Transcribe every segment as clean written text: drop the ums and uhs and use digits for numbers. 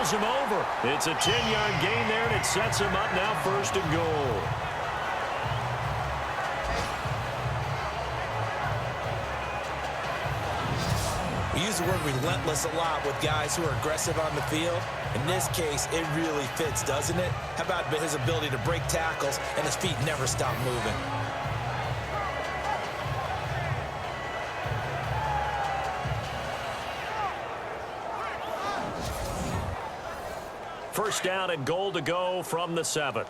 throws him over. It's a 10-yard gain there, and it sets him up now 1st and goal. We use the word relentless a lot with guys who are aggressive on the field. In this case, it really fits, doesn't it? How about his ability to break tackles and his feet never stop moving? First down and goal to go from the 7.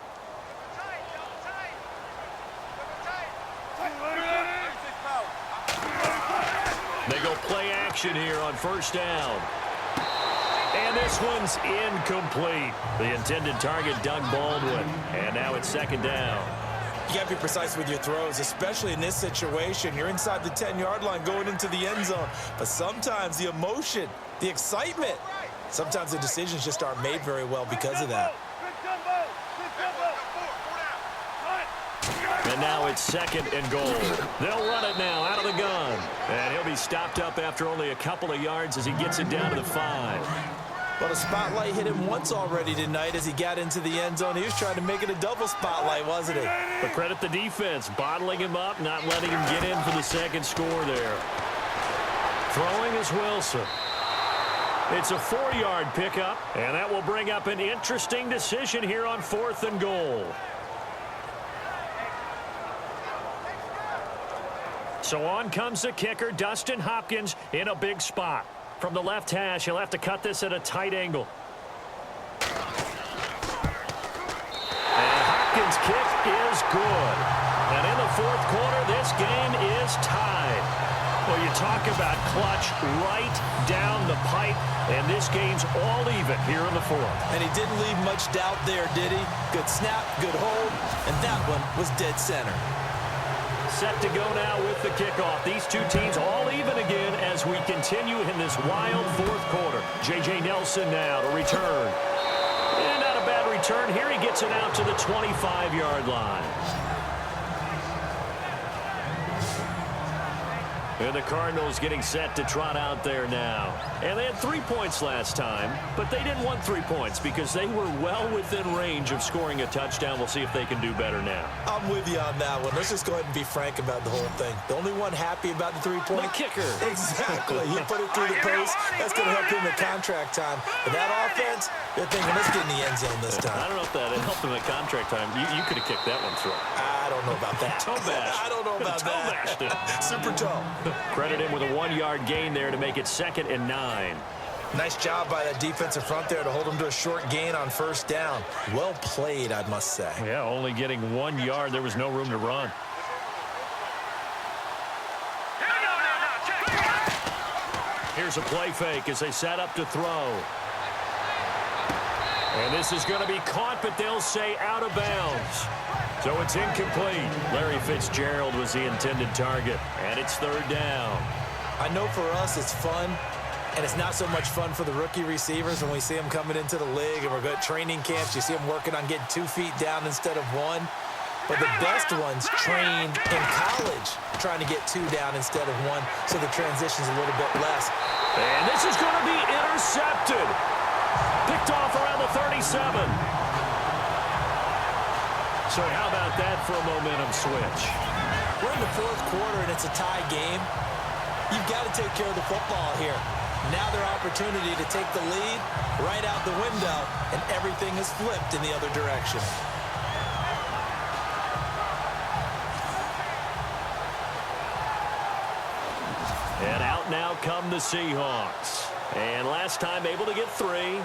They go play action here on 1st down. And this one's incomplete. The intended target, Doug Baldwin. And now it's 2nd down. You got to be precise with your throws, especially in this situation. You're inside the 10-yard line going into the end zone. But sometimes the emotion, the excitement, sometimes the decisions just aren't made very well because of that. And now it's 2nd and goal. They'll run it now out of the gun. And he'll be stopped up after only a couple of yards as he gets it down to the 5. Well, the spotlight hit him once already tonight as he got into the end zone. He was trying to make it a double spotlight, wasn't he? But credit the defense, bottling him up, not letting him get in for the 2nd score there. Throwing is Wilson. It's a 4-yard pickup, and that will bring up an interesting decision here on 4th and goal. So on comes the kicker, Dustin Hopkins, in a big spot. From the left hash, he'll have to cut this at a tight angle. And Hopkins' kick is good. And in the 4th quarter, this game is tied. Well, you talk about clutch right down the pipe, and this game's all even here in the 4th. And he didn't leave much doubt there, did he? Good snap, good hold, and that one was dead center. Set to go now with the kickoff. These two teams all even again as we continue in this wild 4th quarter. J.J. Nelson now to return. And not a bad return. Here he gets it out to the 25-yard line. And the Cardinals getting set to trot out there now. And they had 3 points last time, but they didn't want 3 points because they were well within range of scoring a touchdown. We'll see if they can do better now. I'm with you on that one. Let's just go ahead and be frank about the whole thing. The only one happy about the 3-point? The kicker. Exactly. He put it through the post. That's going to help him at contract time. But that offense, they're thinking, let's get in the end zone this time. I don't know if that helped him at contract time. You could have kicked that one through. I don't know about that. Toe bash. I don't know about that. Super toe. Credit him with a 1-yard gain there to make it 2nd and 9. Nice job by that defensive front there to hold him to a short gain on 1st down. Well played, I must say. Yeah, only getting 1 yard. There was no room to run. Here's a play fake as they set up to throw. And this is going to be caught, but they'll say out of bounds. So it's incomplete. Larry Fitzgerald was the intended target, and it's 3rd down. I know for us it's fun, and it's not so much fun for the rookie receivers when we see them coming into the league and we're going to training camps. You see them working on getting 2 feet down instead of 1. But the best ones train in college trying to get 2 down instead of 1, so the transition's a little bit less. And this is going to be intercepted. Picked off around the 37. So how about that for a momentum switch? We're in the 4th quarter, and it's a tie game. You've got to take care of the football here. Now their opportunity to take the lead right out the window, and everything is flipped in the other direction. And out now come the Seahawks. And last time able to get 3.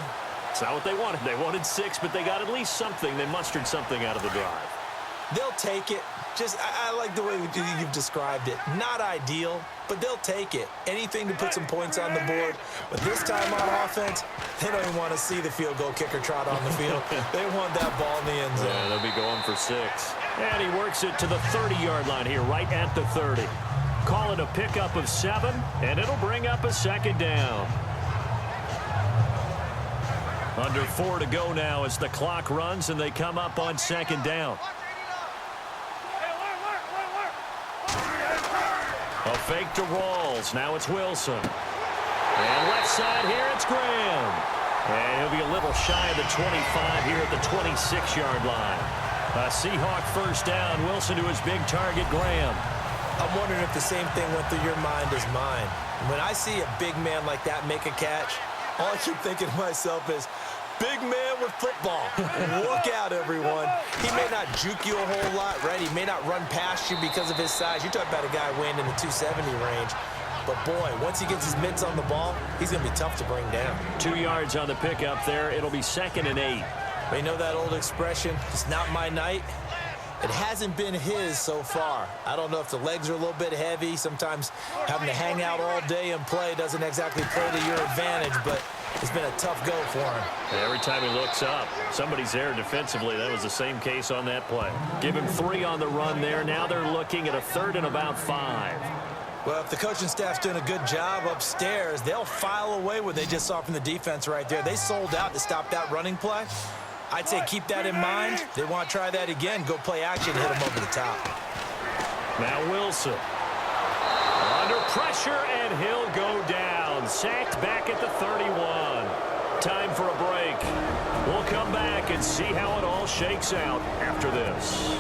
It's not what they wanted. They wanted 6, but they got at least something. They mustered something out of the drive. They'll take it. I like the way you've described it. Not ideal, but they'll take it. Anything to put some points on the board. But this time on offense, they don't even want to see the field goal kicker trot on the field. They want that ball in the end zone. Yeah, they'll be going for 6. And he works it to the 30-yard line here, right at the 30. Call it a pickup of 7, and it'll bring up a 2nd down. Under 4 to go now as the clock runs, and they come up on 2nd down. A fake to Rawls. Now it's Wilson. And left side here, it's Graham. And he'll be a little shy of the 25 here at the 26-yard line. A Seahawk first down. Wilson to his big target, Graham. I'm wondering if the same thing went through your mind as mine. When I see a big man like that make a catch, all I keep thinking to myself is, big man with football. Look out, everyone. He may not juke you a whole lot, right? He may not run past you because of his size. You're talking about a guy weighing in the 270 range. But, boy, once he gets his mitts on the ball, he's going to be tough to bring down. 2 yards on the pickup there. It'll be 2nd and 8. But you know that old expression, it's not my night? It hasn't been his so far. I don't know if the legs are a little bit heavy. Sometimes having to hang out all day and play doesn't exactly play to your advantage, but it's been a tough go for him. Every time he looks up, somebody's there defensively. That was the same case on that play. Give him 3 on the run there. Now they're looking at a 3rd and about 5. Well, if the coaching staff's doing a good job upstairs, they'll file away what they just saw from the defense right there. They sold out to stop that running play. I'd say keep that in mind. They want to try that again. Go play action, hit them over the top. Now Wilson. Under pressure, and he'll go down. Sacked back at the 31. Time for a break. We'll come back and see how it all shakes out after this.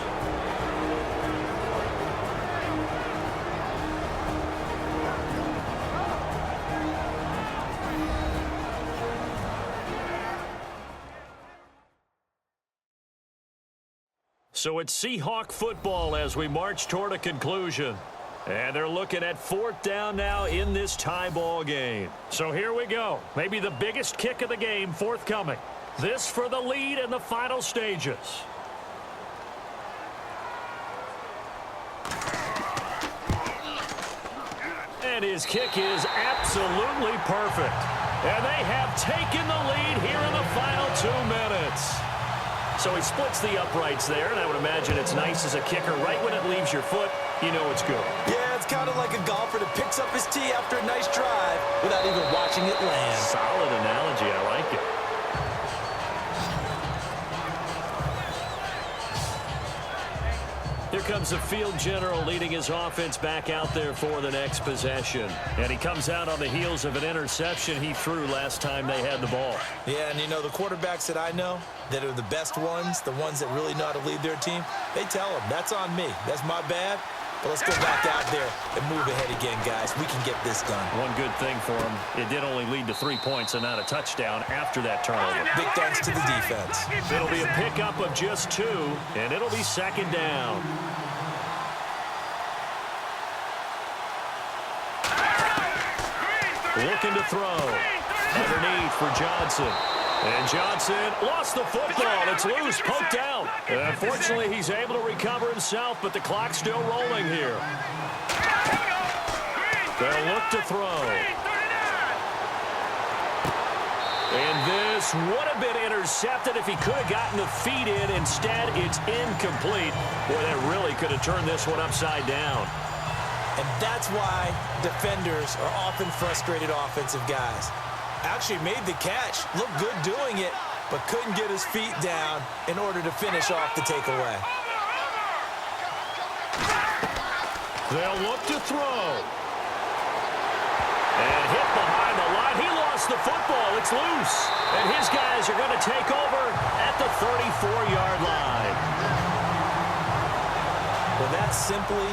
So it's Seahawk football as we march toward a conclusion. And they're looking at 4th down now in this tie ball game. So here we go. Maybe the biggest kick of the game forthcoming. This for the lead in the final stages. And his kick is absolutely perfect. And they have taken the lead here in the final 2 minutes. So he splits the uprights there, and I would imagine it's nice as a kicker. Right when it leaves your foot, you know it's good. Yeah, it's kind of like a golfer that picks up his tee after a nice drive without even watching it land. Solid analogy. I like it. Here comes the field general leading his offense back out there for the next possession. And he comes out on the heels of an interception he threw last time they had the ball. Yeah, and you know, the quarterbacks that I know that are the best ones, the ones that really know how to lead their team, they tell them, that's on me. That's my bad. But let's go back out there and move ahead again, guys. We can get this done. One good thing for him, it did only lead to 3 points and not a touchdown after that turnover. Big thanks to the defense. It'll be a pickup of just 2, and it'll be 2nd down. Looking to throw. Underneath for Johnson. And Johnson lost the football. It's loose, poked out. Unfortunately, he's able to recover himself, but the clock's still rolling here. They'll look to throw. And this would have been intercepted if he could have gotten the feet in. Instead, it's incomplete. Boy, that really could have turned this one upside down. And that's why defenders are often frustrated offensive guys. Actually made the catch, looked good doing it, but couldn't get his feet down in order to finish off the takeaway. They'll look to throw. And hit behind the line. He lost the football. It's loose. And his guys are going to take over at the 34-yard line. Well, that simply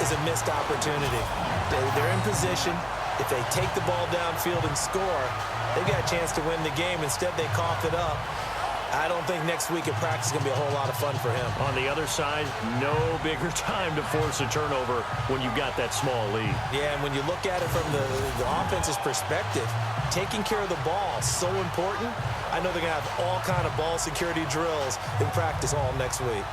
is a missed opportunity. They're in position. If they take the ball downfield and score, they've got a chance to win the game. Instead, they cough it up. I don't think next week in practice is going to be a whole lot of fun for him. On the other side, no bigger time to force a turnover when you've got that small lead. Yeah, and when you look at it from the offense's perspective, taking care of the ball is so important. I know they're going to have all kind of ball security drills in practice all next week.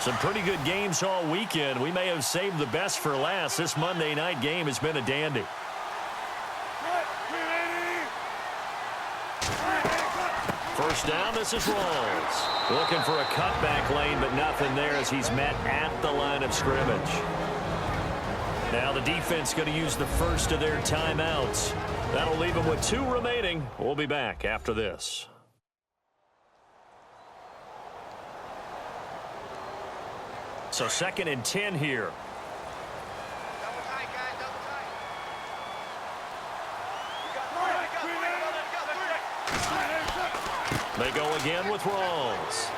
Some pretty good games all weekend. We may have saved the best for last. This Monday night game has been a dandy. First down, this is Rawls. Looking for a cutback lane, but nothing there as he's met at the line of scrimmage. Now the defense going to use the first of their timeouts. That'll leave them with 2 remaining. We'll be back after this. So 2nd and 10 here. They go again with Rawls.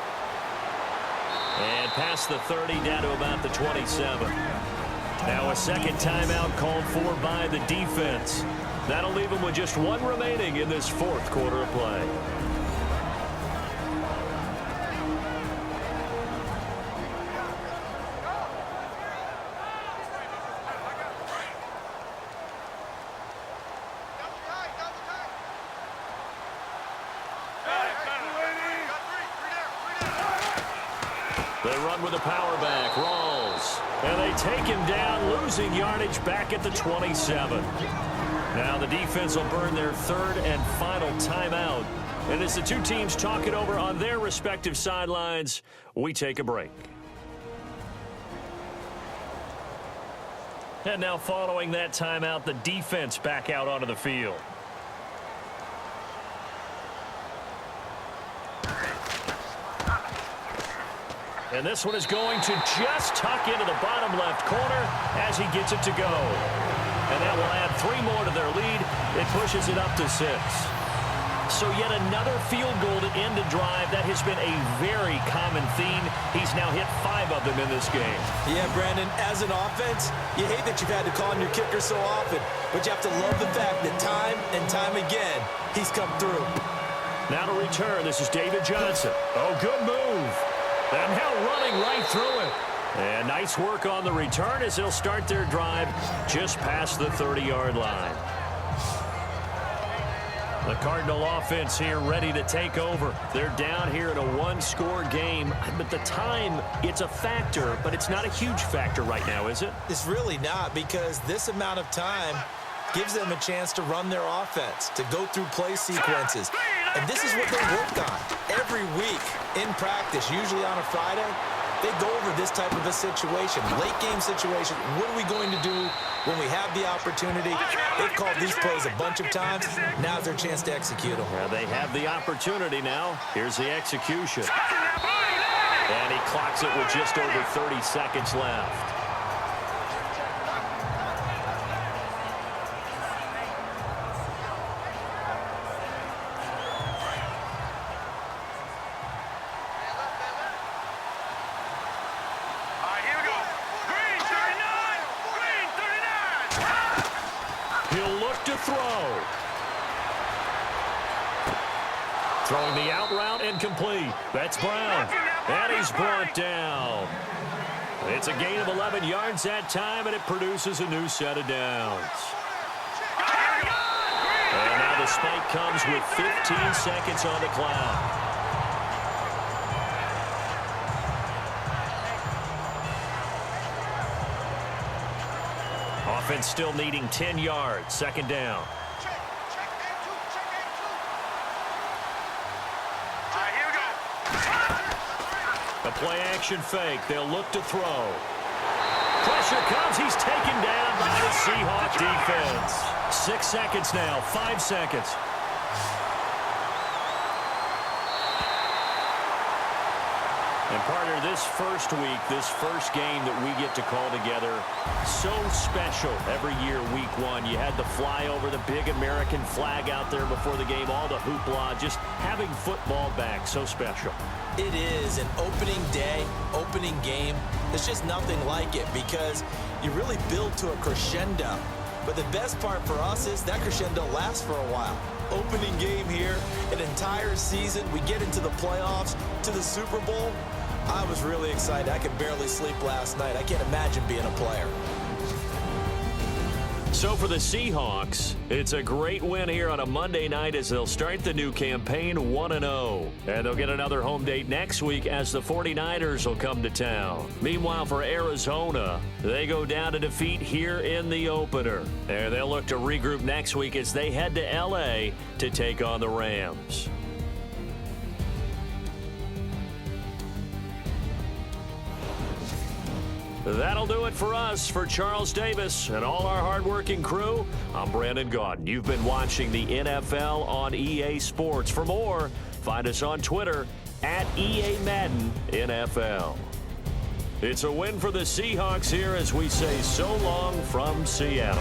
And past the 30, down to about the 27. Now a second timeout called for by the defense. That'll leave them with just one remaining in this fourth quarter of play. They run with a power back, Rawls. And they take him down, losing yardage back at the 27. Now the defense will burn their third and final timeout. And as the two teams talk it over on their respective sidelines, we take a break. And now following that timeout, the defense back out onto the field. And this one is going to just tuck into the bottom left corner as he gets it to go. And that will add 3 more to their lead. It pushes it up to 6. So yet another field goal to end a drive. That has been a very common theme. He's now hit 5 of them in this game. Yeah, Brandon, as an offense, you hate that you've had to call on your kicker so often, but you have to love the fact that time and time again, he's come through. Now to return, this is David Johnson. Oh, good move. And now running right through it. And nice work on the return as they'll start their drive just past the 30-yard line. The Cardinal offense here ready to take over. They're down here in a 1-score game. But the time, it's a factor, but it's not a huge factor right now, is it? It's really not, because this amount of time gives them a chance to run their offense, to go through play sequences. And this is what they work on every week in practice, usually on a Friday. They go over this type of a situation, late game situation. What are we going to do when we have the opportunity? They've called these plays a bunch of times. Now's their chance to execute them. Yeah, they have the opportunity now. Here's the execution. And he clocks it with just over 30 seconds left. Throwing the out route incomplete. That's Brown. And he's brought down. It's a gain of 11 yards that time, and it produces a new set of downs. And now the spike comes with 15 seconds on the clock. Offense still needing 10 yards. Second down. The play-action fake. They'll look to throw. Pressure comes. He's taken down by the Seahawks defense. 6 seconds now. 5 seconds. And partner, this first week, this first game that we get to call together, so special every year, week 1. You had the flyover, the big American flag out there before the game, all the hoopla, just having football back, so special. It is an opening day, opening game. There's just nothing like it because you really build to a crescendo. But the best part for us is that crescendo lasts for a while. Opening game here, an entire season. We get into the playoffs, to the Super Bowl. I was really excited. I could barely sleep last night. I can't imagine being a player. So for the Seahawks, it's a great win here on a Monday night as they'll start the new campaign 1-0. And they'll get another home date next week as the 49ers will come to town. Meanwhile, for Arizona, they go down to defeat here in the opener. And they'll look to regroup next week as they head to L.A. to take on the Rams. That'll do it for us. For Charles Davis and all our hardworking crew, I'm Brandon Gaudin. You've been watching the NFL on EA Sports. For more, find us on Twitter at EA Madden NFL. It's a win for the Seahawks here as we say so long from Seattle.